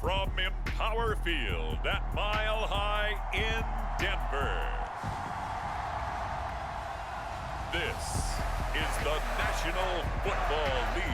from Empower Field at Mile High in Denver. This is the National Football League.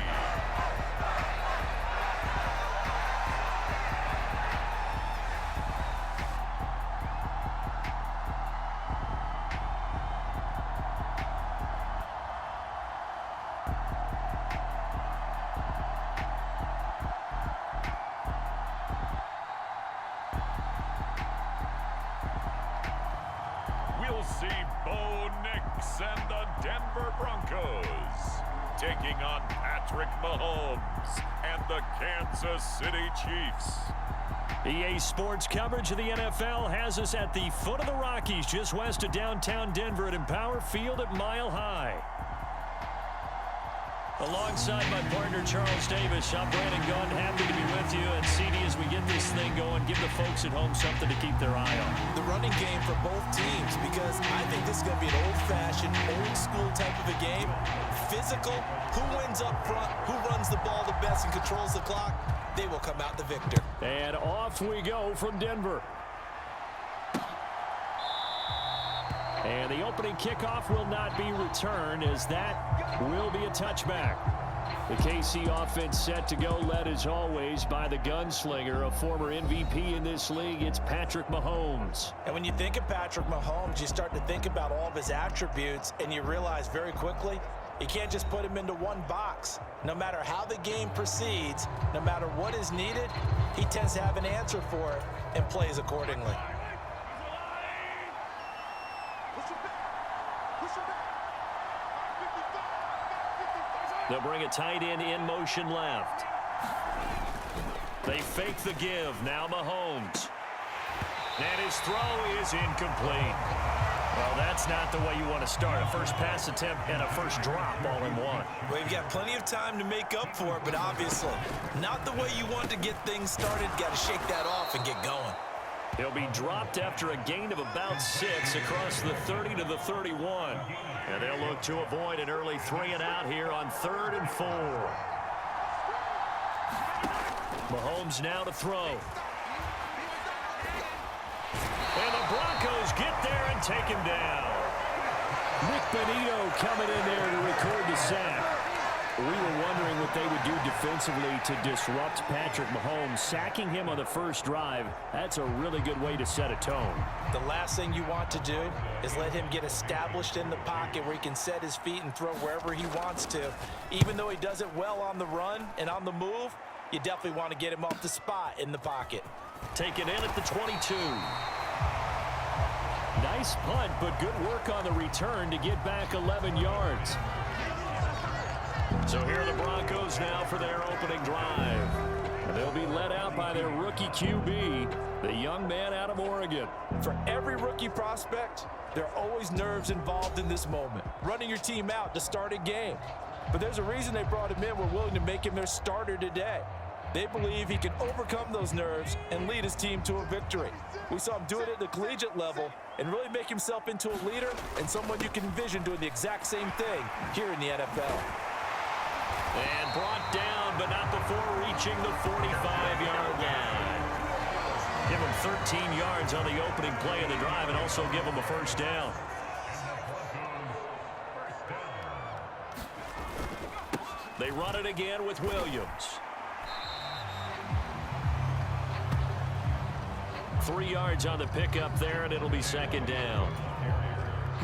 We'll see Bo Nix and the Denver Broncos taking on Patrick Mahomes and the Kansas City Chiefs. EA Sports coverage of the NFL has us at the foot of the Rockies, just west of downtown Denver at Empower Field at Mile High. Alongside my partner, Charles Davis, I'm Brandon Gunn, happy to be with you. And CD, as we get this thing going, give the folks at home something to keep their eye on. The running game for both teams, because I think this is going to be an old-fashioned, old-school type of a game. Physical, who wins up front, who runs the ball the best and controls the clock, they will come out the victor. And off we go from Denver. And the opening kickoff will not be returned, as that will be a touchback. The KC offense set to go, led as always by the gunslinger, a former MVP in this league. It's Patrick Mahomes. And when you think of Patrick Mahomes, you start to think about all of his attributes, and you realize very quickly, you can't just put him into one box. No matter how the game proceeds, no matter what is needed, he tends to have an answer for it and plays accordingly. They'll bring a tight end in motion left. They fake the give. Now Mahomes. And his throw is incomplete. Well, that's not the way you want to start. A first pass attempt and a first drop all in one. Well, you've got plenty of time to make up for it, but obviously not the way you want to get things started. Got to shake that off and get going. He'll be dropped after a gain of about 6 across the 30 to the 31. And they'll look to avoid an early 3-and-out here on 3rd and 4. Mahomes now to throw. And the Broncos get there and take him down. Nick Benito coming in there to record the sack. We were wondering what they would do defensively to disrupt Patrick Mahomes. Sacking him on the first drive, that's a really good way to set a tone. The last thing you want to do is let him get established in the pocket where he can set his feet and throw wherever he wants to. Even though he does it well on the run and on the move, you definitely want to get him off the spot in the pocket. Take it in at the 22. Nice punt, but good work on the return to get back 11 yards. So here are the Broncos now for their opening drive. And they'll be led out by their rookie QB, the young man out of Oregon. For every rookie prospect, there are always nerves involved in this moment. Running your team out to start a game. But there's a reason they brought him in. We're willing to make him their starter today. They believe he can overcome those nerves and lead his team to a victory. We saw him do it at the collegiate level and really make himself into a leader and someone you can envision doing the exact same thing here in the NFL. And brought down, but not before reaching the 45-yard line. Give him 13 yards on the opening play of the drive and also give him a first down. They run it again with Williams. 3 yards on the pickup there, and it'll be second down.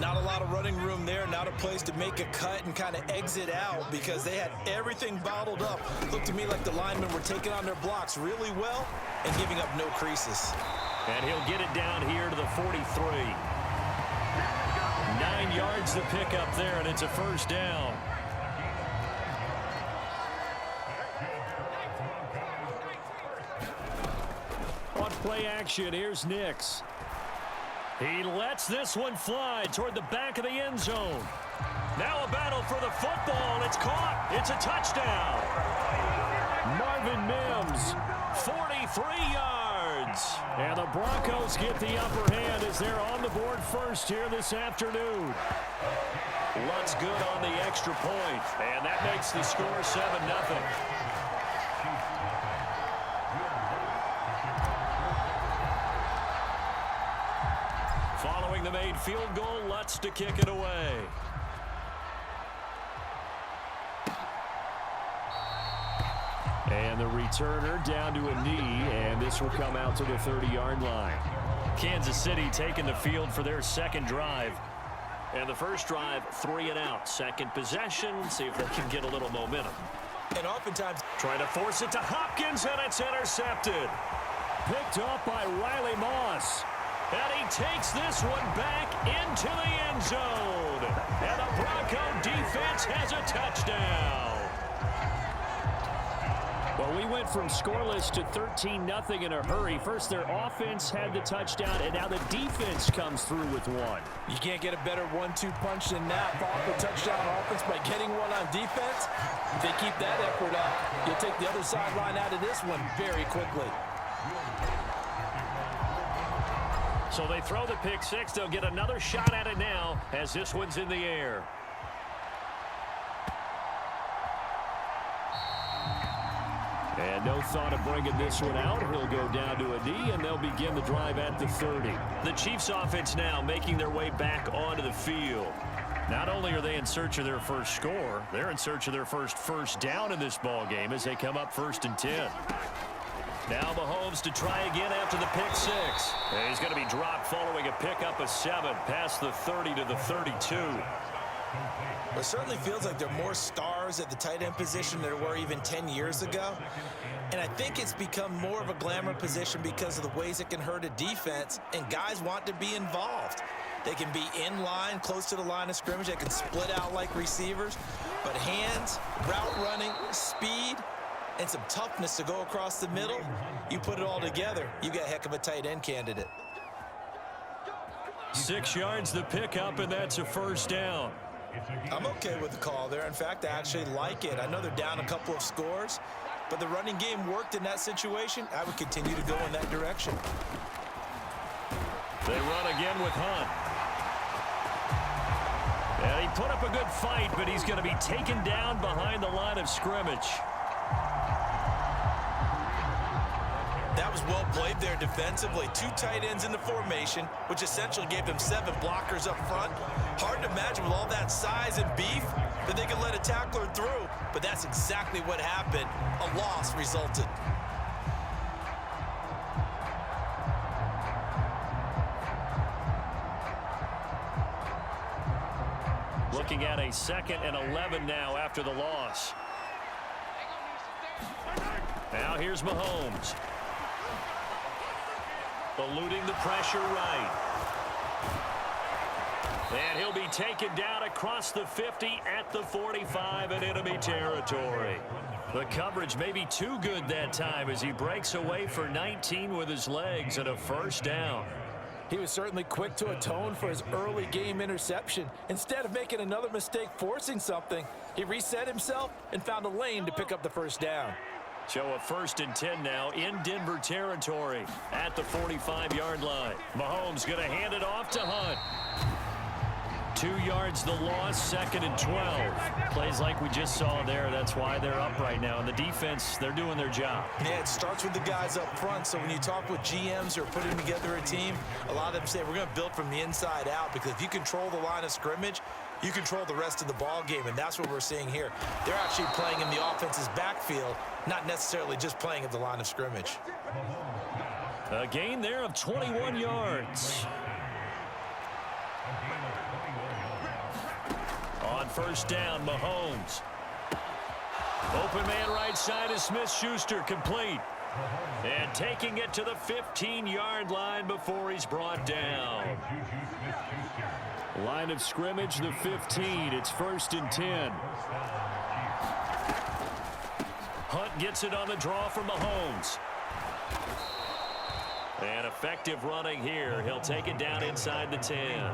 Not a lot of running room there, not a place to make a cut and kind of exit out because they had everything bottled up. Looked to me like the linemen were taking on their blocks really well and giving up no creases. And he'll get it down here to the 43. 9 yards to pick up there, and it's a first down. On play action, here's Nix. He lets this one fly toward the back of the end zone. Now a battle for the football. It's caught. It's a touchdown. Marvin Mims, 43 yards. And the Broncos get the upper hand as they're on the board first here this afternoon. Lutt's good on the extra point, and that makes the score 7-0. the made field goal. Lutz to kick it away. And the returner down to a knee, and this will come out to the 30-yard line. Kansas City taking the field for their second drive. And the first drive, 3 and out. Second possession, see if they can get a little momentum. And oftentimes, trying to force it to Hopkins, and it's intercepted. Picked up by Riley Moss. And he takes this one back into the end zone. And the Bronco defense has a touchdown. Well, we went from scoreless to 13-0 in a hurry. First, their offense had the touchdown, and now the defense comes through with one. You can't get a better 1-2 punch than that. Follow the touchdown offense by getting one on defense. If they keep that effort up, you'll take the other sideline out of this one very quickly. So they throw the pick six. They'll get another shot at it now as this one's in the air. And no thought of bringing this one out. He'll go down to a knee, and they'll begin the drive at the 30. The Chiefs offense now making their way back onto the field. Not only are they in search of their first score, they're in search of their first down in this ball game as they come up 1st and 10. Now Mahomes to try again after the pick six. And he's going to be dropped following a pickup of 7 past the 30 to the 32. Well, it certainly feels like there are more stars at the tight end position than there were even 10 years ago. And I think it's become more of a glamour position because of the ways it can hurt a defense, and guys want to be involved. They can be in line, close to the line of scrimmage. They can split out like receivers. But hands, route running, speed, and some toughness to go across the middle, you put it all together, you got a heck of a tight end candidate. 6 yards the pickup, and that's a first down. I'm okay with the call there. In fact, I actually like it. I know they're down a couple of scores, but the running game worked in that situation. I would continue to go in that direction. They run again with Hunt. And he put up a good fight, but he's going to be taken down behind the line of scrimmage. That was well played there defensively. 2 tight ends in the formation, which essentially gave them 7 blockers up front. Hard to imagine with all that size and beef that they could let a tackler through, but that's exactly what happened. A loss resulted. Looking at a 2nd and 11 now after the loss. Now here's Mahomes. Eluding the pressure right. And he'll be taken down across the 50 at the 45 in enemy territory. The coverage may be too good that time as he breaks away for 19 with his legs and a first down. He was certainly quick to atone for his early game interception. Instead of making another mistake forcing something, he reset himself and found a lane to pick up the first down. So a 1st and 10 now in Denver territory at the 45-yard line. Mahomes going to hand it off to Hunt. 2 yards the loss, 2nd and 12. Plays like we just saw there. That's why they're up right now. And the defense, they're doing their job. Yeah, it starts with the guys up front. So when you talk with GMs who are putting together a team, a lot of them say we're going to build from the inside out, because if you control the line of scrimmage, you control the rest of the ball game, and that's what we're seeing here. They're actually playing in the offense's backfield, not necessarily just playing at the line of scrimmage. A gain there of 21 yards. On first down, Mahomes. Open man right side is Smith-Schuster, complete. And taking it to the 15-yard line before he's brought down. Line of scrimmage, the 15. It's 1st and 10. Hunt gets it on the draw from Mahomes. And effective running here. He'll take it down inside the 10.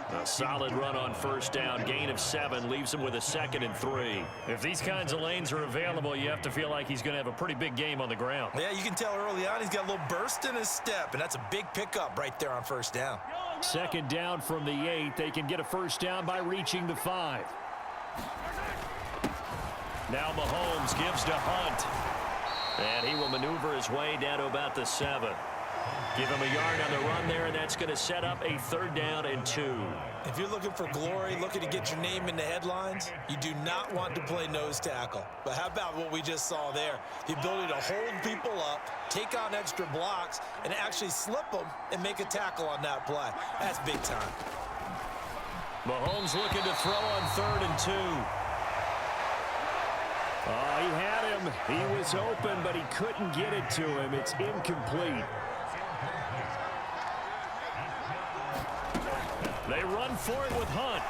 A solid run on first down. Gain of 7 leaves him with a 2nd and 3. If these kinds of lanes are available, you have to feel like he's going to have a pretty big game on the ground. Yeah, you can tell early on he's got a little burst in his step, and that's a big pickup right there on first down. 2nd down from the 8. They can get a first down by reaching the 5. Now Mahomes gives to Hunt. And he will maneuver his way down to about the 7. Give him a yard on the run there, and that's going to set up a 3rd down and 2. If you're looking for glory, looking to get your name in the headlines, you do not want to play nose tackle. But how about what we just saw there? The ability to hold people up, take on extra blocks, and actually slip them and make a tackle on that play. That's big time. Mahomes looking to throw on 3rd and 2. Oh, he had him. He was open, but he couldn't get it to him. It's incomplete. They run for it with Hunt.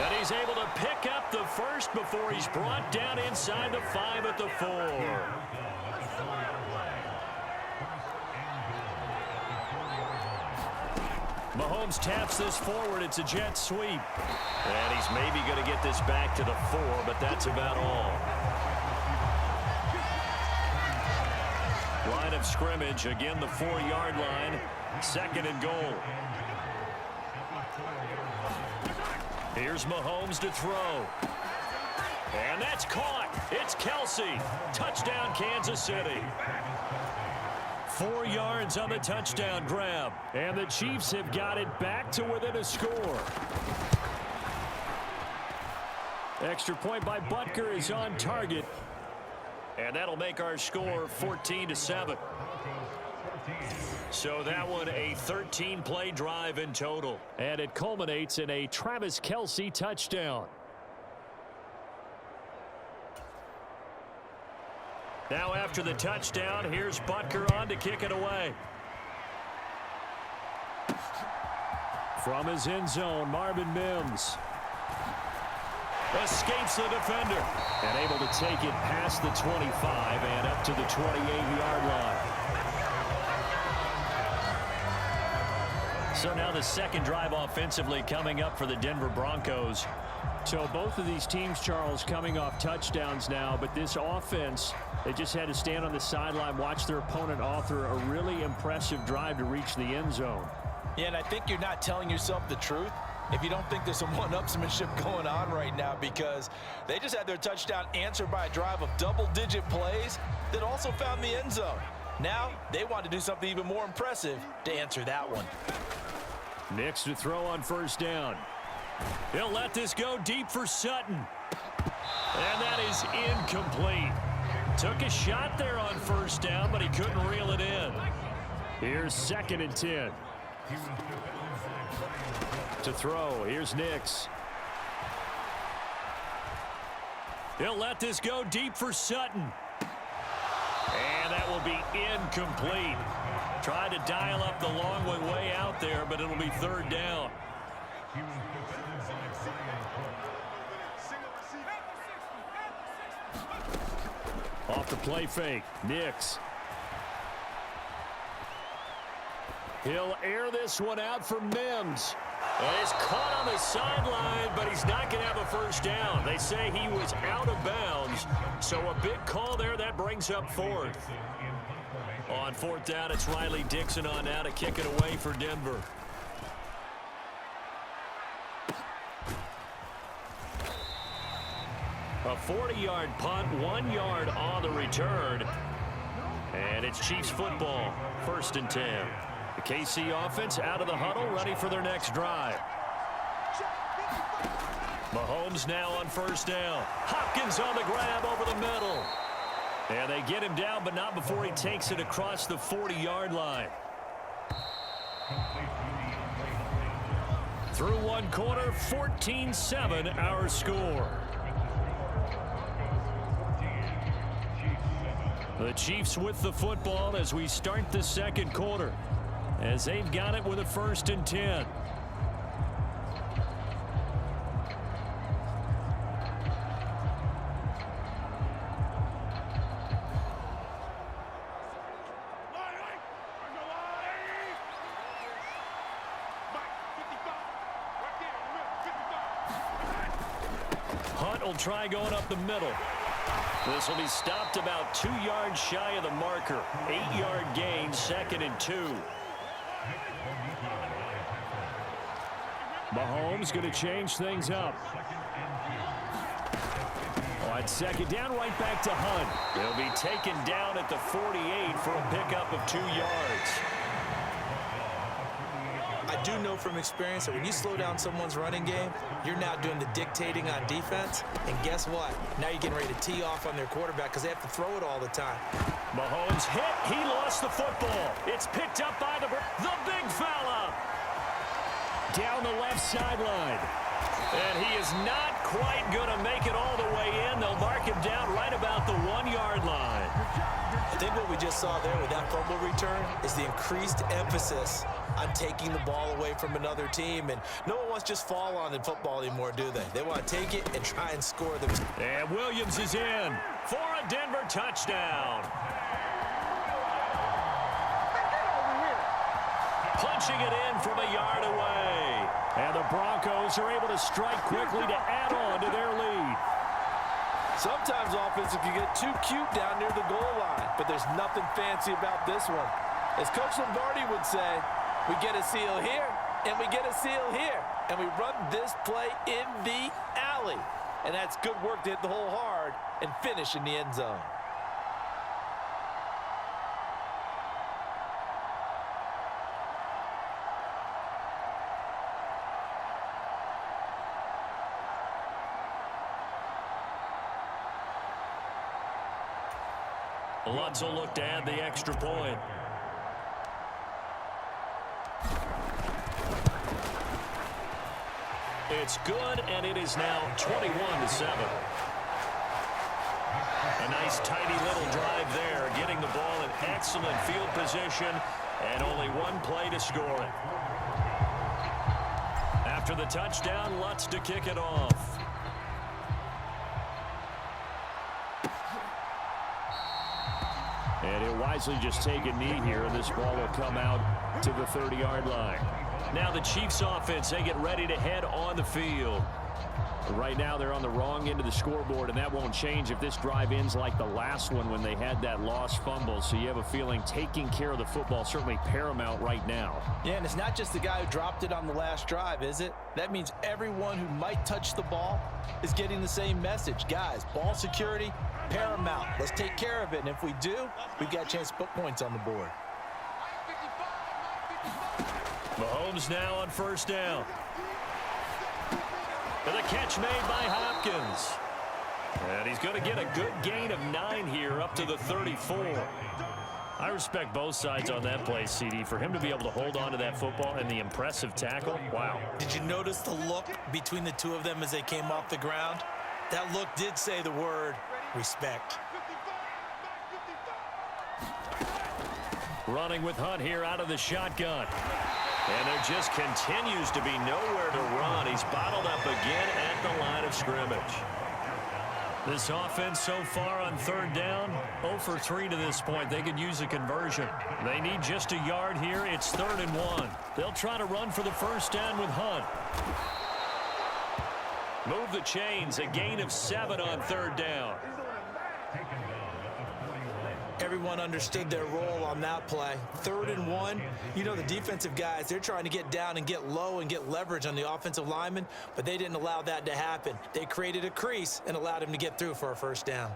And he's able to pick up the first before he's brought down inside the 5 at the 4. Mahomes taps this forward. It's a jet sweep. And he's maybe going to get this back to the 4, but that's about all. Line of scrimmage, again the 4-yard line. 2nd and goal. Here's Mahomes to throw. And that's caught. It's Kelsey. Touchdown, Kansas City. 4 yards on the touchdown grab. And the Chiefs have got it back to within a score. Extra point by Butker is on target. And that'll make our score 14-7. So that one a 13-play drive in total. And it culminates in a Travis Kelce touchdown. Now after the touchdown, here's Butker on to kick it away. From his end zone, Marvin Mims escapes the defender and able to take it past the 25 and up to the 28-yard line. So now the 2nd drive offensively coming up for the Denver Broncos. So both of these teams, Charles, coming off touchdowns now, but this offense, they just had to stand on the sideline, watch their opponent author a really impressive drive to reach the end zone. Yeah, and I think you're not telling yourself the truth if you don't think there's some one-upsmanship going on right now, because they just had their touchdown answered by a drive of double-digit plays that also found the end zone. Now they want to do something even more impressive to answer that one. Nix to throw on 1st down. He'll let this go deep for Sutton. And that is incomplete. Took a shot there on 1st down, but he couldn't reel it in. Here's 2nd and 10. To throw, here's Nix. He'll let this go deep for Sutton. And that will be incomplete. Tried to dial up the long way out there, but it'll be 3rd down. Off the play fake, Nix. He'll air this one out for Mims. And he's caught on the sideline, but he's not going to have a 1st down. They say he was out of bounds. So a big call there. That brings up 4th. On 4th down, it's Riley Dixon on now to kick it away for Denver. A 40-yard punt, 1 yard on the return. And it's Chiefs football, 1st and 10. The KC offense out of the huddle, ready for their next drive. Mahomes now on 1st down. Hopkins on the grab over the middle. And they get him down, but not before he takes it across the 40-yard line. Through one quarter, 14-7 our score. The Chiefs with the football as we start the 2nd quarter, as they've got it with a 1st and 10. Hunt will try going up the middle. This will be stopped about 2 yards shy of the marker. 8-yard gain, 2nd and 2. Mahomes going to change things up. On 2nd down, right back to Hunt. He'll be taken down at the 48 for a pickup of 2 yards. I do know from experience that when you slow down someone's running game, you're now doing the dictating on defense. And guess what? Now you're getting ready to tee off on their quarterback because they have to throw it all the time. Mahomes hit. He lost the football. It's picked up by the big fella. Down the left sideline. And he is not quite going to make it all the way in. They'll mark him down right about the 1-yard line. I think what we just saw there with that fumble return is the increased emphasis on taking the ball away from another team. And no one wants to just fall on in football anymore, do they? They want to take it and try and score them. And Williams is in for a Denver touchdown. Punching it in from a yard away. And the Broncos are able to strike quickly to add on to their lead. Sometimes offense can get too cute down near the goal line, but there's nothing fancy about this one. As Coach Lombardi would say, we get a seal here, and we get a seal here, and we run this play in the alley. And that's good work to hit the hole hard and finish in the end zone. Lutz will look to add the extra point. It's good, and it is now 21-7. A nice, tidy little drive there, getting the ball in excellent field position, and only one play to score it. After the touchdown, Lutz to kick it off. And he'll wisely just take a knee here, and this ball will come out to the 30-yard line. Now the Chiefs offense, they get ready to head on the field. Right now they're on the wrong end of the scoreboard, and that won't change if this drive ends like the last one when they had that lost fumble. So you have a feeling taking care of the football certainly paramount right now. Yeah, and it's not just the guy who dropped it on the last drive, is it? That means everyone who might touch the ball is getting the same message. Guys, ball security, paramount. Let's take care of it, and if we do, we've got a chance to put points on the board. Mahomes now on first down. And the catch made by Hopkins. And he's going to get a good gain of 9 here up to the 34. I respect both sides on that play, CD. For him to be able to hold on to that football and the impressive tackle, wow. Did you notice the look between the two of them as they came off the ground? That look did say the word respect. Running with Hunt here out of the shotgun. And there just continues to be nowhere to run. He's bottled up again at the line of scrimmage. This offense so far on third down, 0 for 3 to this point. They could use a conversion. They need just a yard here. It's 3rd and 1. They'll try to run for the first down with Hunt. Move the chains, a gain of 7 on third down. Everyone understood their role on that play. 3rd and 1. You know, the defensive guys, they're trying to get down and get low and get leverage on the offensive lineman, but they didn't allow that to happen. They created a crease and allowed him to get through for a first down.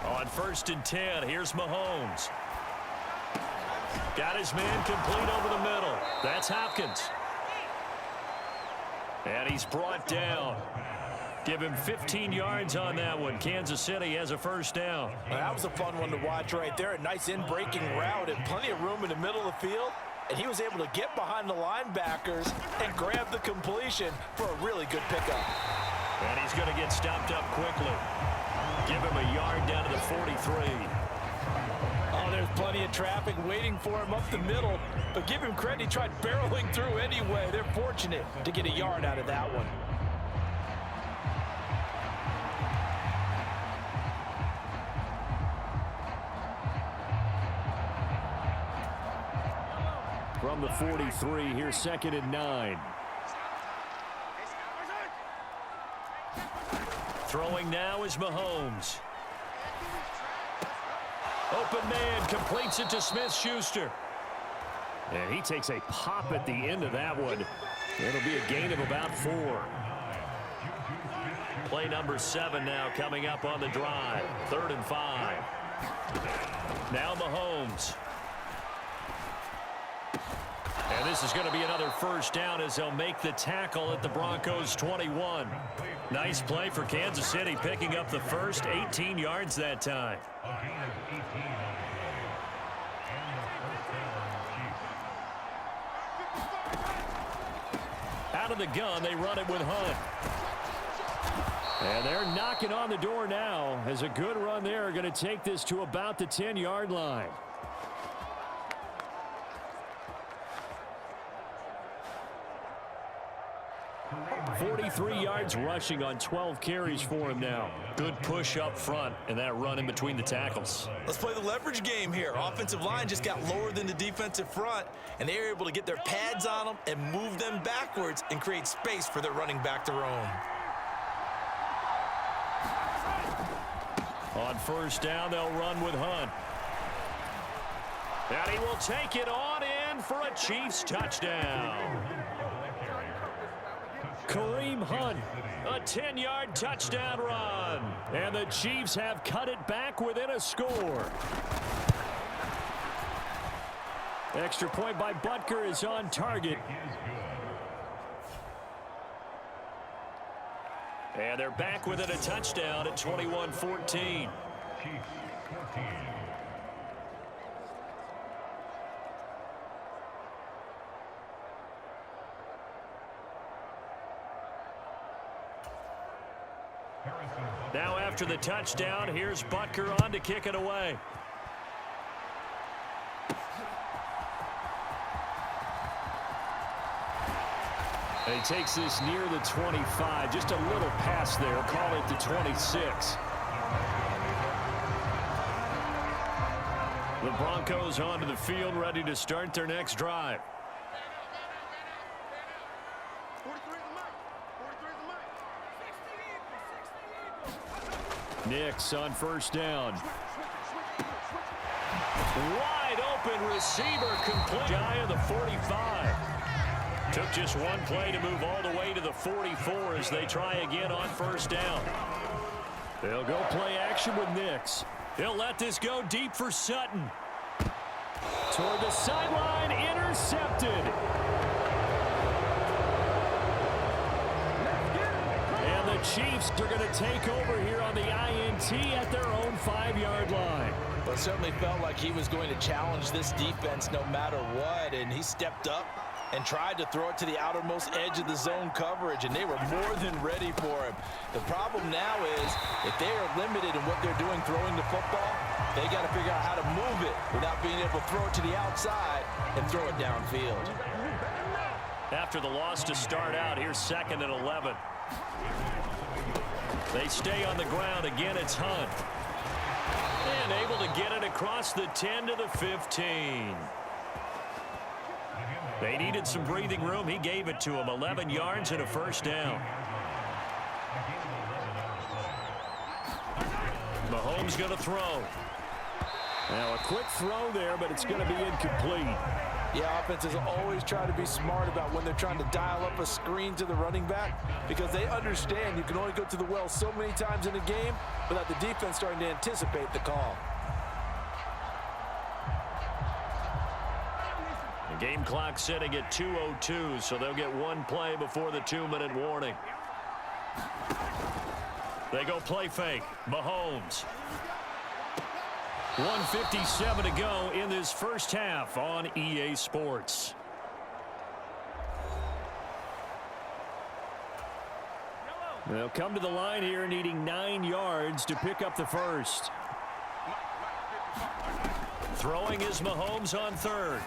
On 1st and 10, here's Mahomes. Got his man complete over the middle. That's Hopkins. And he's brought down. Give him 15 yards on that one. Kansas City has a first down. Well, that was a fun one to watch right there. A nice in-breaking route and plenty of room in the middle of the field. And he was able to get behind the linebackers and grab the completion for a really good pickup. And he's going to get stopped up quickly. Give him a yard down to the 43. Oh, there's plenty of traffic waiting for him up the middle. But give him credit, he tried barreling through anyway. They're fortunate to get a yard out of that one. From the 43, here's 2nd and 9. Throwing now is Mahomes. Open man completes it to Smith-Schuster. And he takes a pop at the end of that one. It'll be a gain of about 4. Play number 7 now coming up on the drive. 3rd and 5. Now Mahomes. And this is going to be another first down as they'll make the tackle at the Broncos 21. Nice play for Kansas City, picking up the first, 18 yards that time. Out of the gun, they run it with Hunt. And they're knocking on the door now as a good run there are going to take this to about the 10-yard line. yards rushing on 12 carries for him now. Good push up front and that run in between the tackles. Let's play the leverage game here. Offensive line just got lower than the defensive front, and they were able to get their pads on them and move them backwards and create space for their running back to roam. On first down, they'll run with Hunt. And he will take it on in for a Chiefs touchdown. Kareem Hunt, a 10-yard touchdown run. And the Chiefs have cut it back within a score. Extra point by Butker is on target. And they're back within a touchdown at 21-14. Now after the touchdown, here's Butker on to kick it away. And he takes this near the 25. Just a little pass there. Call it the 26. The Broncos onto the field, ready to start their next drive. Nix on first down. Wide open receiver complete. Shy of the 45. Took just one play to move all the way to the 44 as they try again on first down. They'll go play action with Nix. They'll let this go deep for Sutton. Toward the sideline, intercepted. And the Chiefs are going to take over here on the INT at their own 5-yard line. But it certainly felt like he was going to challenge this defense no matter what, and he stepped up and tried to throw it to the outermost edge of the zone coverage, and they were more than ready for him. The problem now is if they are limited in what they're doing throwing the football, they got to figure out how to move it without being able to throw it to the outside and throw it downfield. After the loss to start out, here's 2nd and 11. They stay on the ground. Again, it's Hunt. And able to get it across the 10 to the 15. They needed some breathing room. He gave it to them. 11 yards and a first down. Mahomes going to throw. Now a quick throw there, but it's going to be incomplete. Yeah, offenses always try to be smart about when they're trying to dial up a screen to the running back because they understand you can only go to the well so many times in a game without the defense starting to anticipate the call. The game clock sitting at 2:02, so they'll get one play before the 2-minute warning. They go play fake. Mahomes. 1:57 to go in this first half on EA Sports. They'll come to the line here needing 9 yards to pick up the first. Throwing is Mahomes on third.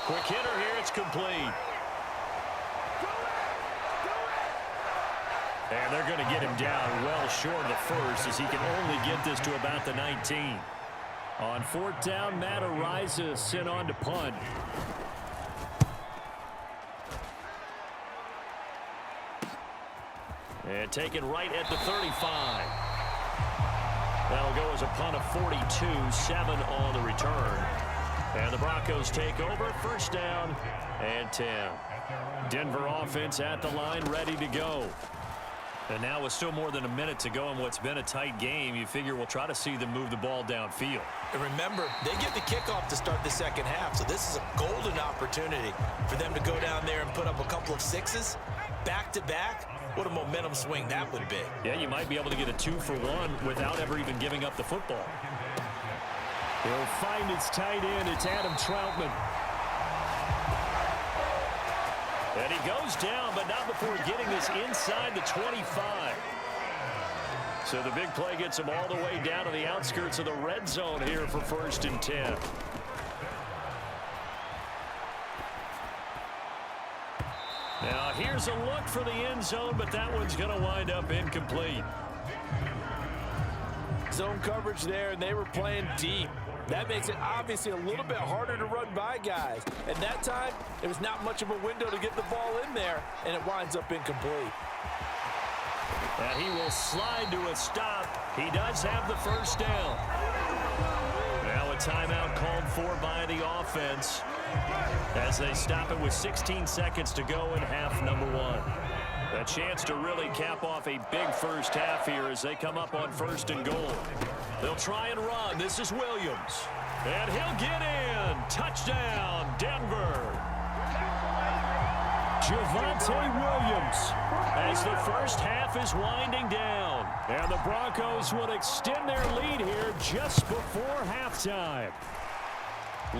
Quick hitter here, it's complete. And they're going to get him down well short of the first as he can only get this to about the 19. On 4th down, Matt Ariza sent on to punt. And taken right at the 35. That'll go as a punt of 42, 7 on the return. And the Broncos take over, first down and 10. Denver offense at the line, ready to go. And now with still more than a minute to go in what's been a tight game, you figure we'll try to see them move the ball downfield. And remember, they get the kickoff to start the second half, so this is a golden opportunity for them to go down there and put up a couple of sixes back-to-back. What a momentum swing that would be. Yeah, you might be able to get a 2-for-1 without ever even giving up the football. He'll find its tight end. It's Adam Troutman. And he goes down, but not before getting this inside the 25. So the big play gets him all the way down to the outskirts of the red zone here for first and 10. Now here's a look for the end zone, but that one's going to wind up incomplete. Zone coverage there, and they were playing deep. That makes it obviously a little bit harder to run by guys. At that time, there was not much of a window to get the ball in there, and it winds up incomplete. And he will slide to a stop. He does have the first down. Now a timeout called for by the offense as they stop it with 16 seconds to go in half number 1. A chance to really cap off a big first half here as they come up on first and goal. They'll try and run. This is Williams. And he'll get in. Touchdown, Denver. Javonte Williams as the first half is winding down. And the Broncos will extend their lead here just before halftime.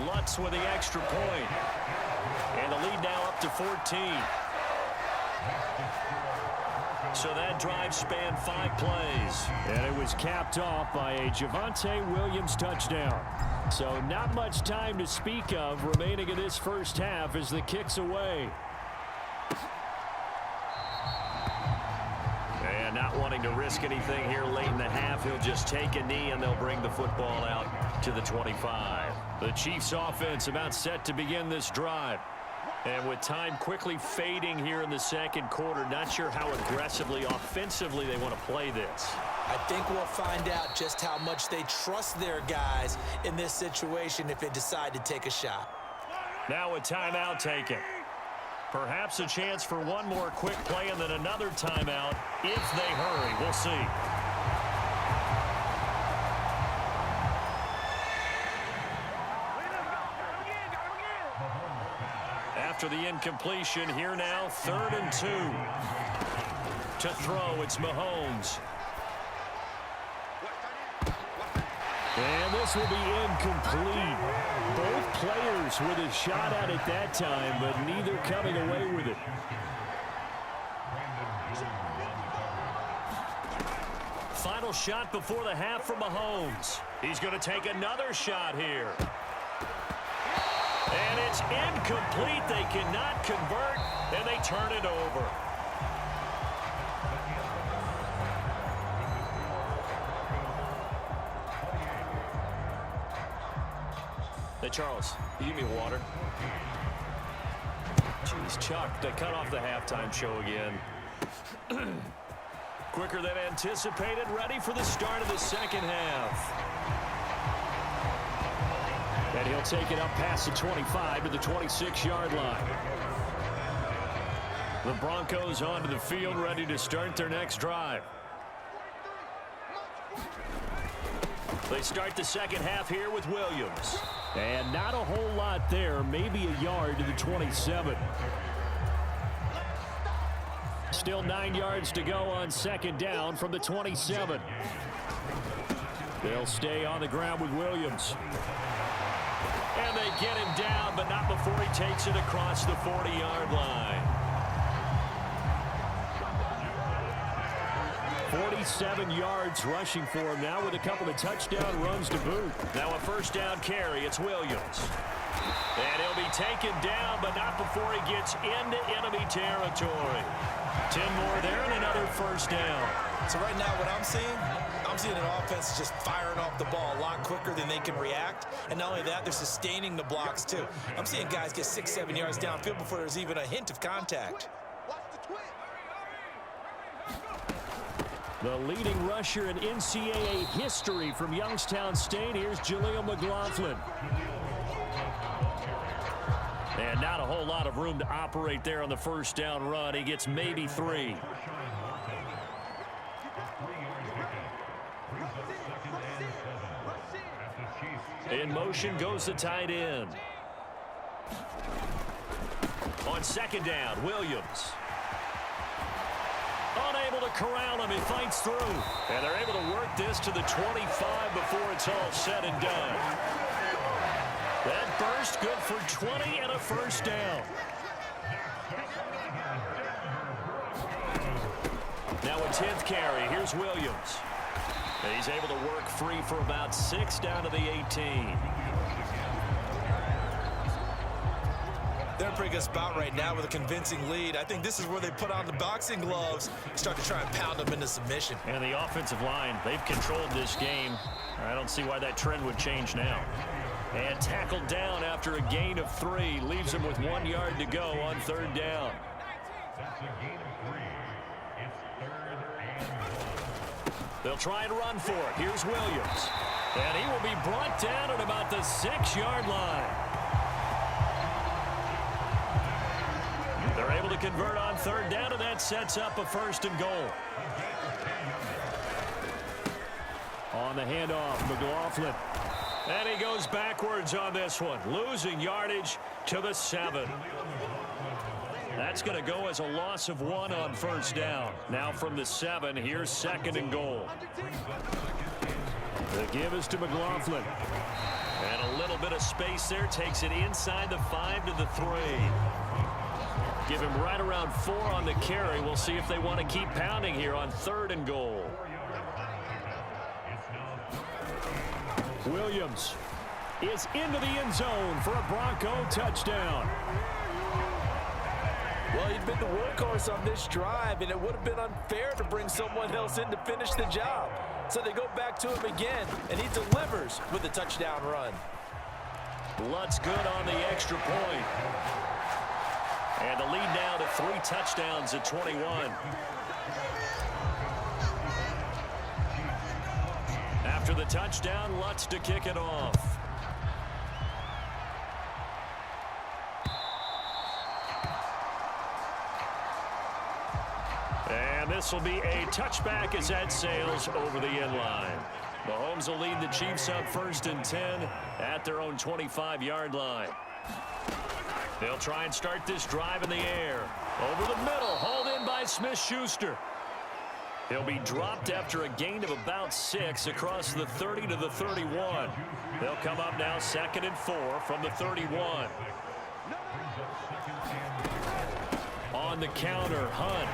Lutz with the extra point. And the lead now up to 14. So that drive spanned 5 plays. And it was capped off by a Javonte Williams touchdown. So not much time to speak of remaining in this first half as the kick's away. And not wanting to risk anything here late in the half, he'll just take a knee and they'll bring the football out to the 25. The Chiefs offense about set to begin this drive. And with time quickly fading here in the second quarter, not sure how aggressively, offensively they want to play this. I think we'll find out just how much they trust their guys in this situation if they decide to take a shot. Now a timeout taken. Perhaps a chance for one more quick play and then another timeout if they hurry. We'll see. After the incompletion, here now, 3rd and 2. To throw, it's Mahomes. And this will be incomplete. Both players with a shot at it that time, but neither coming away with it. Final shot before the half from Mahomes. He's going to take another shot here. And it's incomplete. They cannot convert, and they turn it over. Hey, Charles, you give me water? Jeez, Chuck, they cut off the halftime show again. Quicker than anticipated, ready for the start of the second half. And he'll take it up past the 25 to the 26-yard line. The Broncos onto the field, ready to start their next drive. They start the second half here with Williams. And not a whole lot there, maybe a yard to the 27. Still 9 yards to go on second down from the 27. They'll stay on the ground with Williams. And they get him down, but not before he takes it across the 40-yard line. 47 yards rushing for him now with a couple of touchdown runs to boot. Now a first down carry. It's Williams. And he'll be taken down, but not before he gets into enemy territory. 10 more there and another first down. So right now what I'm seeing an offense just firing off the ball a lot quicker than they can react. And not only that, they're sustaining the blocks too. I'm seeing guys get 6-7 yards downfield before there's even a hint of contact. The leading rusher in NCAA history from Youngstown State. Here's Jaleel McLaughlin. And not a whole lot of room to operate there on the first down run. He gets maybe 3. In motion goes the tight end. On second down, Williams. Unable to corral him. He fights through. And they're able to work this to the 25 before it's all said and done. That burst good for 20 and a first down. Now a 10th carry. Here's Williams. And he's able to work free for about 6 down to the 18. They're in a pretty good spot right now with a convincing lead. I think this is where they put on the boxing gloves, start to try and pound them into submission. And the offensive line, they've controlled this game. I don't see why that trend would change now. And tackled down after a gain of 3. Leaves him with 1 yard to go on third down. They'll try and run for it. Here's Williams. And he will be brought down at about the 6-yard line. They're able to convert on third down, and that sets up a 1st and goal. On the handoff, McLaughlin. And he goes backwards on this one, losing yardage to the 7. That's going to go as a loss of 1 on first down. Now from the 7, here's 2nd and goal. The give is to McLaughlin. And a little bit of space there, takes it inside the 5 to the 3. Give him right around 4 on the carry. We'll see if they want to keep pounding here on 3rd and goal. Williams is into the end zone for a Bronco touchdown. Well, he'd been the workhorse on this drive, and it would have been unfair to bring someone else in to finish the job. So they go back to him again, and he delivers with a touchdown run. Lutz good on the extra point. And the lead now to 3 touchdowns at 21. After the touchdown, Lutz to kick it off. And this will be a touchback as that sails over the end line. Mahomes will lead the Chiefs up 1st and 10 at their own 25-yard line. They'll try and start this drive in the air. Over the middle, hauled in by Smith-Schuster. He'll be dropped after a gain of about 6 across the 30 to the 31. They'll come up now 2nd and 4 from the 31. On the counter, Hunt.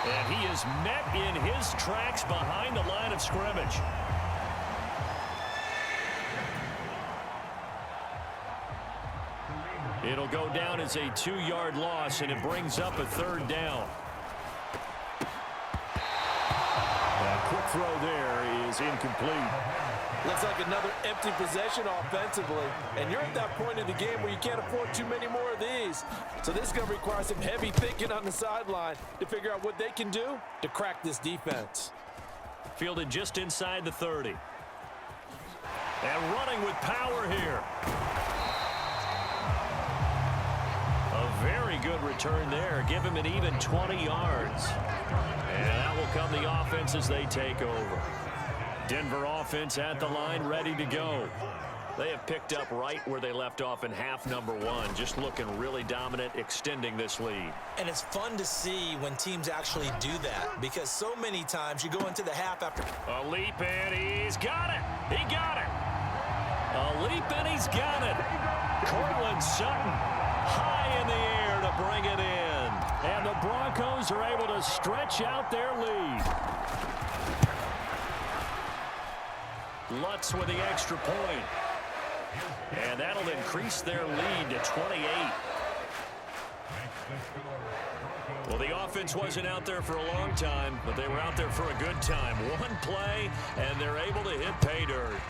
And he is met in his tracks behind the line of scrimmage. It'll go down as a 2-yard loss, and it brings up a 3rd down. That quick throw there is incomplete. Looks like another empty possession offensively, and you're at that point in the game where you can't afford too many more of these. So this is going to require some heavy thinking on the sideline to figure out what they can do to crack this defense. Fielded just inside the 30. And running with power here. A very good return there. Give him an even 20 yards. And that will come the offense as they take over. Denver offense at the line, ready to go. They have picked up right where they left off in half number 1, just looking really dominant, extending this lead. And it's fun to see when teams actually do that, because so many times you go into the half after a leap, and he's got it. He got it. A leap, and he's got it. Cortland Sutton high in the air to bring it in. And the Broncos are able to stretch out their lead. Lutz with the extra point. And that'll increase their lead to 28. Well, the offense wasn't out there for a long time, but they were out there for a good time. One play, and they're able to hit pay dirt.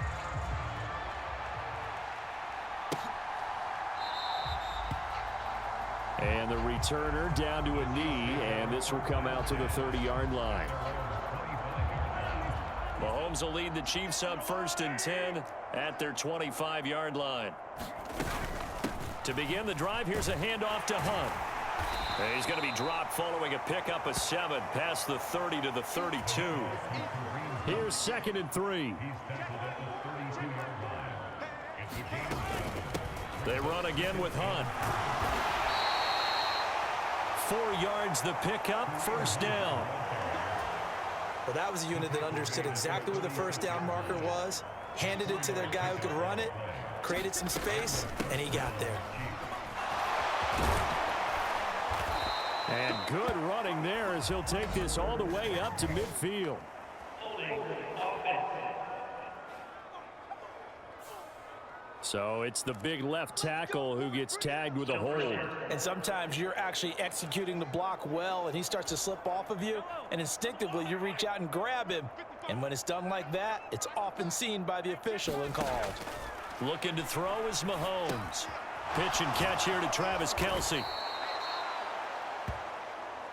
And the returner down to a knee, and this will come out to the 30-yard line. Mahomes will lead the Chiefs up 1st and 10 at their 25-yard line. To begin the drive, here's a handoff to Hunt. And he's going to be dropped following a pickup of 7 past the 30 to the 32. Here's 2nd and 3. They run again with Hunt. 4 yards the pickup, 1st down. Well, that was a unit that understood exactly where the 1st down marker was, handed it to their guy who could run it, created some space, and he got there. And good running there as he'll take this all the way up to midfield. So it's the big left tackle who gets tagged with a hold. And sometimes you're actually executing the block well, and he starts to slip off of you, and instinctively you reach out and grab him. And when it's done like that, it's often seen by the official and called. Looking to throw is Mahomes. Pitch and catch here to Travis Kelce.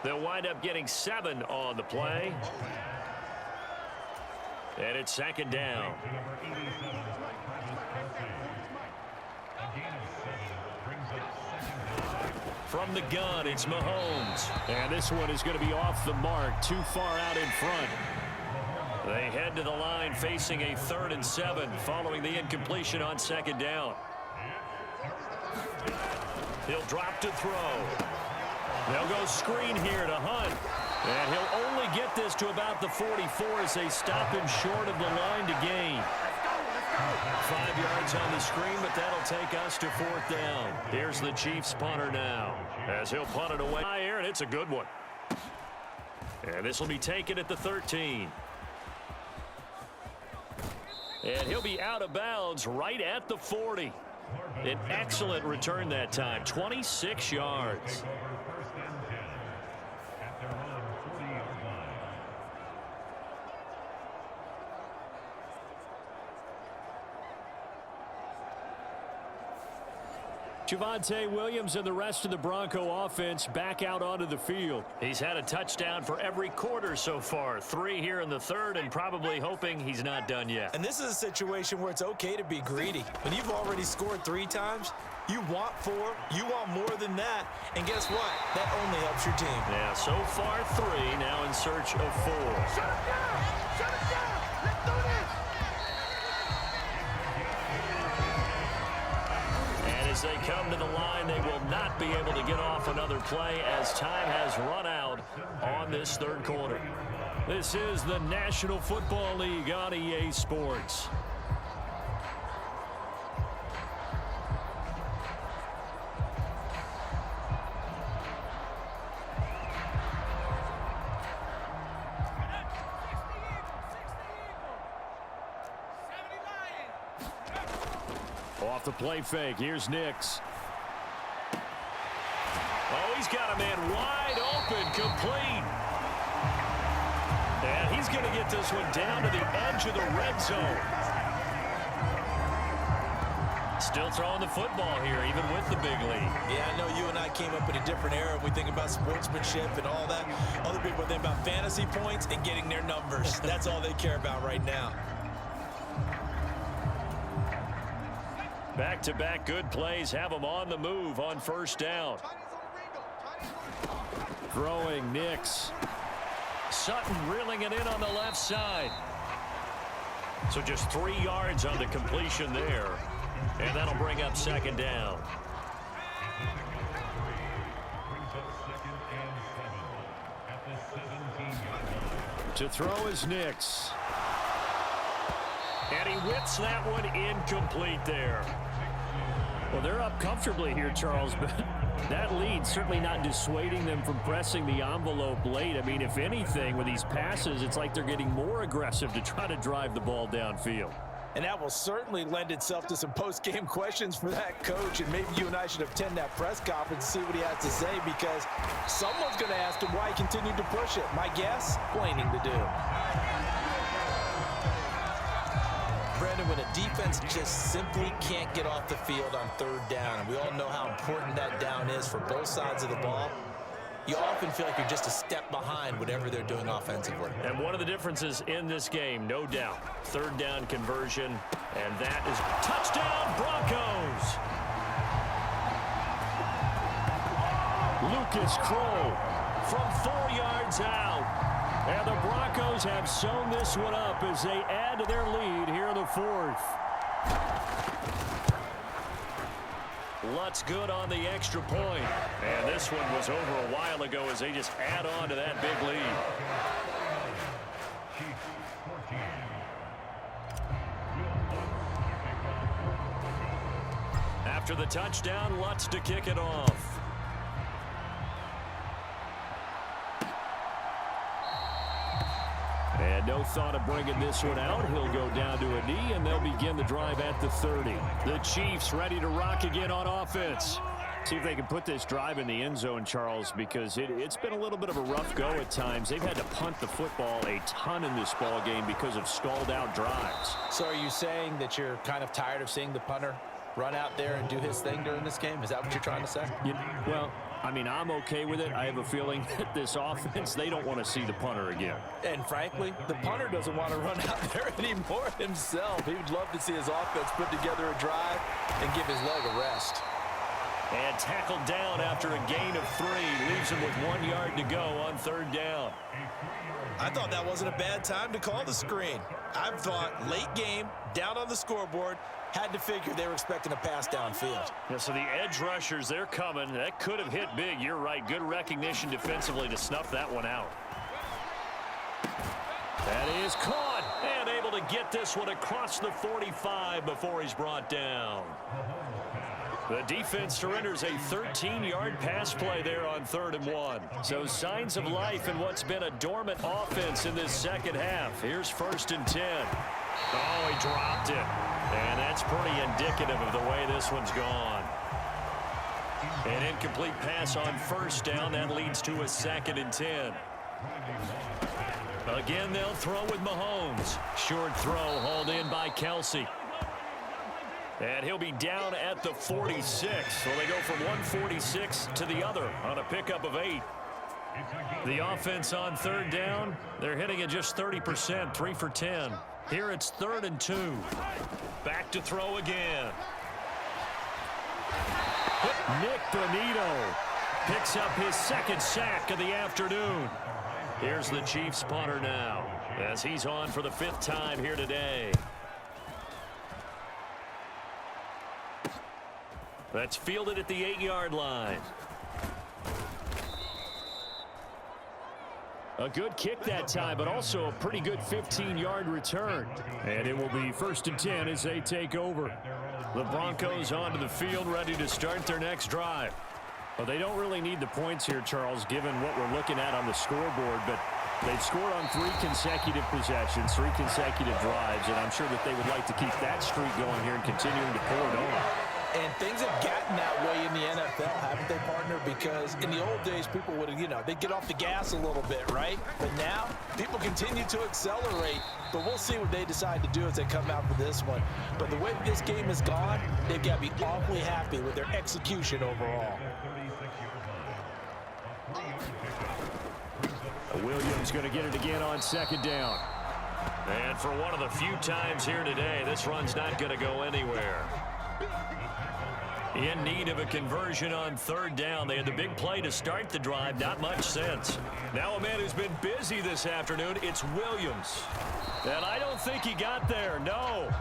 They'll wind up getting 7 on the play. And it's 2nd down. From the gun, it's Mahomes. And this one is going to be off the mark, too far out in front. They head to the line facing a 3rd and 7 following the incompletion on 2nd down. He'll drop to throw. They'll go screen here to Hunt. And he'll only get this to about the 44 as they stop him short of the line to gain. 5 yards on the screen, but that'll take us to 4th down. Here's the Chiefs punter now as he'll punt it away. High air, and it's a good one. And this will be taken at the 13. And he'll be out of bounds right at the 40. An excellent return that time, 26 yards. Javonte Williams and the rest of the Bronco offense back out onto the field. He's had a touchdown for every quarter so far. 3 here in the 3rd, and probably hoping he's not done yet. And this is a situation where it's okay to be greedy. When you've already scored 3 times, you want 4, you want more than that, and guess what? That only helps your team. Yeah, so far 3, now in search of 4. Shut it down! Shut it down! Let's do this! As they come to the line, they will not be able to get off another play as time has run out on this 3rd quarter. This is the National Football League on EA Sports. Off the play fake. Here's Nix. Oh, he's got a man wide open, complete. And he's going to get this one down to the edge of the red zone. Still throwing the football here, even with the big lead. Yeah, I know you and I came up in a different era. We think about sportsmanship and all that. Other people think about fantasy points and getting their numbers. That's all they care about right now. Back-to-back good plays have them on the move on 1st down. Throwing Nix. Sutton reeling it in on the left side. So just 3 yards on the completion there. And that'll bring up 2nd down. To throw is Nix. And he whips that one incomplete there. Well, they're up comfortably here, Charles, but that lead certainly not dissuading them from pressing the envelope late. I mean, if anything, with these passes, it's like they're getting more aggressive to try to drive the ball downfield. And that will certainly lend itself to some post-game questions for that coach, and maybe you and I should attend that press conference and see what he has to say, because someone's going to ask him why he continued to push it. My guess, explaining to do. Brandon, when a defense just simply can't get off the field on 3rd down, and we all know how important that down is for both sides of the ball, you often feel like you're just a step behind whatever they're doing offensively. And one of the differences in this game, no doubt, third down conversion, and that is touchdown Broncos. Lucas Crow from 4 yards out. And the Broncos have sewn this one up as they add to their lead here in the fourth. Lutz good on the extra point. And this one was over a while ago as they just add on to that big lead. After the touchdown, Lutz to kick it off. And no thought of bringing this one out. He'll go down to a knee, and they'll begin the drive at the 30. The Chiefs ready to rock again on offense. See if they can put this drive in the end zone, Charles, because it's been a little bit of a rough go at times. They've had to punt the football a ton in this ball game because of stalled-out drives. So are you saying that you're kind of tired of seeing the punter run out there and do his thing during this game? Is that what you're trying to say? Well, I mean, I'm okay with it. I have a feeling that this offense, they don't want to see the punter again. And frankly, the punter doesn't want to run out there anymore himself. He would love to see his offense put together a drive and give his leg a rest. And tackled down after a gain of 3. Leaves him with 1 yard to go on third down. I thought that wasn't a bad time to call the screen. I thought late game, down on the scoreboard, had to figure they were expecting a pass downfield. Yeah, so the edge rushers, they're coming. That could have hit big. You're right. Good recognition defensively to snuff that one out. That is caught and able to get this one across the 45 before he's brought down. The defense surrenders a 13-yard pass play there on 3rd and 1. So signs of life in what's been a dormant offense in this second half. Here's 1st and 10. Oh, he dropped it. And that's pretty indicative of the way this one's gone. An incomplete pass on 1st down. That leads to a 2nd and 10. Again, they'll throw with Mahomes. Short throw hauled in by Kelsey. And he'll be down at the 46. So they go from 146 to the other on a pickup of 8. The offense on 3rd down, they're hitting at just 30%, 3 for 10. Here it's 3rd and 2. Back to throw again. Nick Bonito picks up his 2nd sack of the afternoon. Here's the Chiefs punter now as he's on for the 5th time here today. That's fielded at the 8-yard line. A good kick that time, but also a pretty good 15-yard return. And it will be 1st and 10 as they take over. The Broncos onto the field, ready to start their next drive. Well, they don't really need the points here, Charles, given what we're looking at on the scoreboard, but they've scored on 3 consecutive possessions, 3 consecutive drives, and I'm sure that they would like to keep that streak going here and continuing to pour it on. And things have gotten that way in the NFL, haven't they, partner? Because in the old days, people would have, they'd get off the gas a little bit, right? But now, people continue to accelerate. But we'll see what they decide to do as they come out for this one. But the way this game has gone, they've got to be awfully happy with their execution overall. Williams going to get it again on 2nd down. And for one of the few times here today, this run's not going to go anywhere. In need of a conversion on 3rd down. They had the big play to start the drive. Not much sense. Now a man who's been busy this afternoon, it's Williams. And I don't think he got there, no.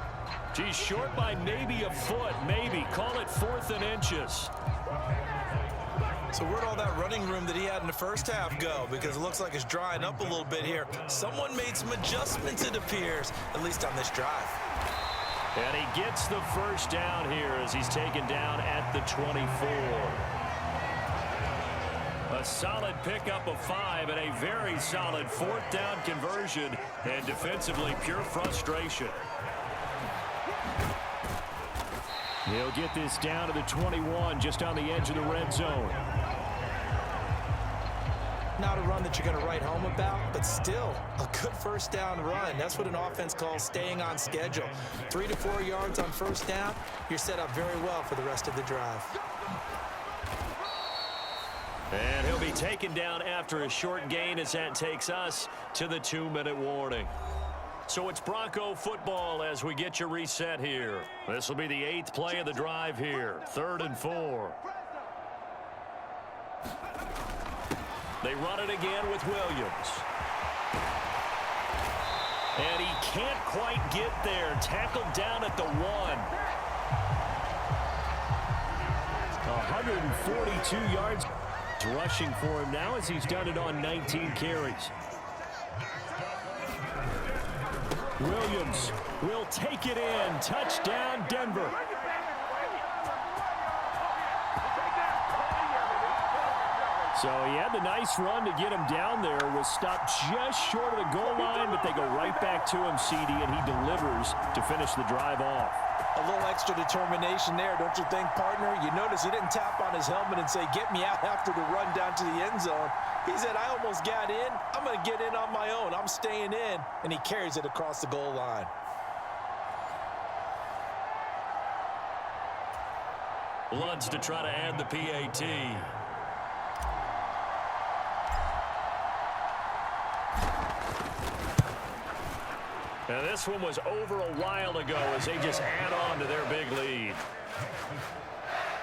He's short by maybe a foot, maybe. Call it 4th and inches. So where'd all that running room that he had in the first half go? Because it looks like it's drying up a little bit here. Someone made some adjustments, it appears, at least on this drive. And he gets the 1st down here as he's taken down at the 24. A solid pickup of 5 and a very solid 4th down conversion, and defensively pure frustration. He'll get this down to the 21, just on the edge of the red zone. Not a run that you're going to write home about, but still a good 1st down run. That's what an offense calls staying on schedule. 3 to 4 yards on 1st down, you're set up very well for the rest of the drive. And he'll be taken down after a short gain as that takes us to the 2-minute warning. So it's Bronco football as we get you reset here. This will be the 8th play of the drive here. 3rd and 4. They run it again with Williams. And he can't quite get there. Tackled down at the 1. 142 yards rushing for him now as he's done it on 19 carries. Williams will take it in. Touchdown, Denver. So he had the nice run to get him down there. Was stopped just short of the goal line, but they go right back to him, CD, and he delivers to finish the drive off. A little extra determination there, don't you think, partner? You notice he didn't tap on his helmet and say, get me out after the run down to the end zone. He said, I almost got in. I'm going to get in on my own. I'm staying in. And he carries it across the goal line. Lutz to try to add the PAT. Now this one was over a while ago as they just add on to their big lead.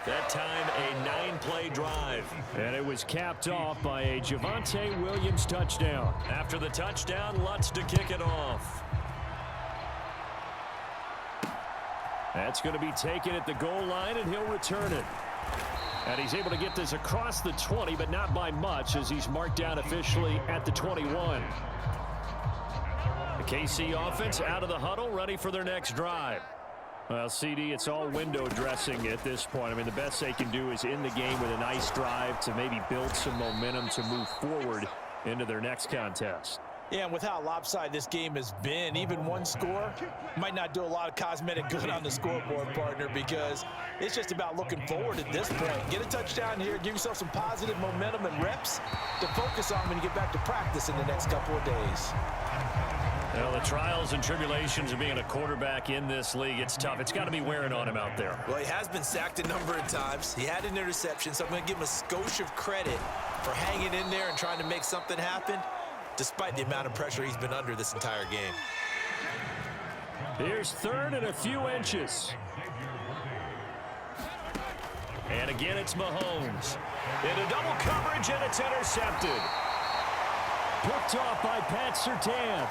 That time a 9-play drive. And it was capped off by a Javonte Williams touchdown. After the touchdown, Lutz to kick it off. That's going to be taken at the goal line, and he'll return it. And he's able to get this across the 20, but not by much as he's marked down officially at the 21. The KC offense out of the huddle, ready for their next drive. Well, CD, it's all window dressing at this point. I mean, the best they can do is in the game with a nice drive to maybe build some momentum to move forward into their next contest. Yeah, and with how lopsided this game has been, even one score might not do a lot of cosmetic good on the scoreboard, partner, because it's just about looking forward at this point. Get a touchdown here, give yourself some positive momentum and reps to focus on when you get back to practice in the next couple of days. Well, the trials and tribulations of being a quarterback in this league, it's tough. It's got to be wearing on him out there. Well, he has been sacked a number of times. He had an interception, so I'm going to give him a skosh of credit for hanging in there and trying to make something happen, despite the amount of pressure he's been under this entire game. Here's 3rd and a few inches. And again, it's Mahomes. Into double coverage, and it's intercepted. Picked off by Pat Surtain.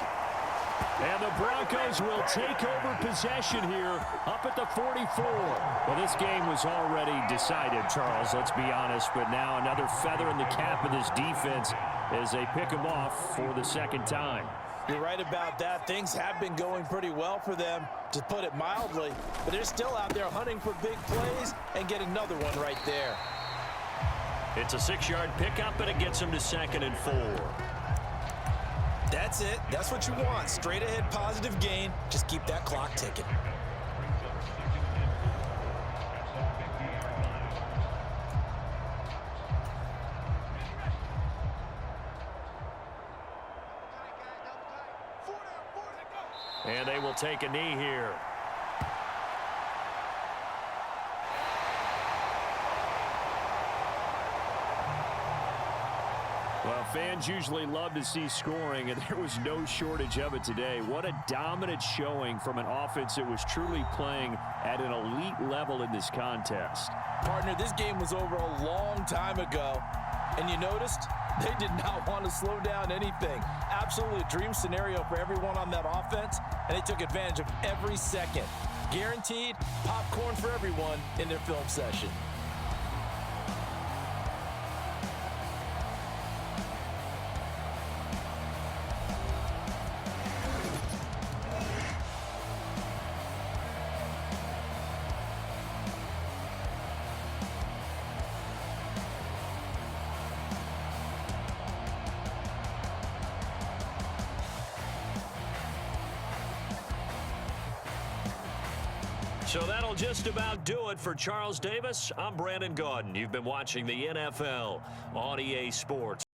And the Broncos will take over possession here up at the 44. Well, this game was already decided, Charles, let's be honest. But now another feather in the cap of this defense as they pick him off for the 2nd time. You're right about that. Things have been going pretty well for them, to put it mildly. But they're still out there hunting for big plays and get another one right there. It's a 6-yard pickup, and it gets them to 2nd and 4. That's it. That's what you want. Straight ahead positive gain. Just keep that clock ticking. And they will take a knee here. Well, fans usually love to see scoring, and there was no shortage of it today. What a dominant showing from an offense that was truly playing at an elite level in this contest. Partner, this game was over a long time ago, and you noticed they did not want to slow down anything. Absolutely a dream scenario for everyone on that offense, and they took advantage of every second. Guaranteed popcorn for everyone in their film session. So that'll just about do it for Charles Davis. I'm Brandon Gaudin. You've been watching the NFL on EA Sports.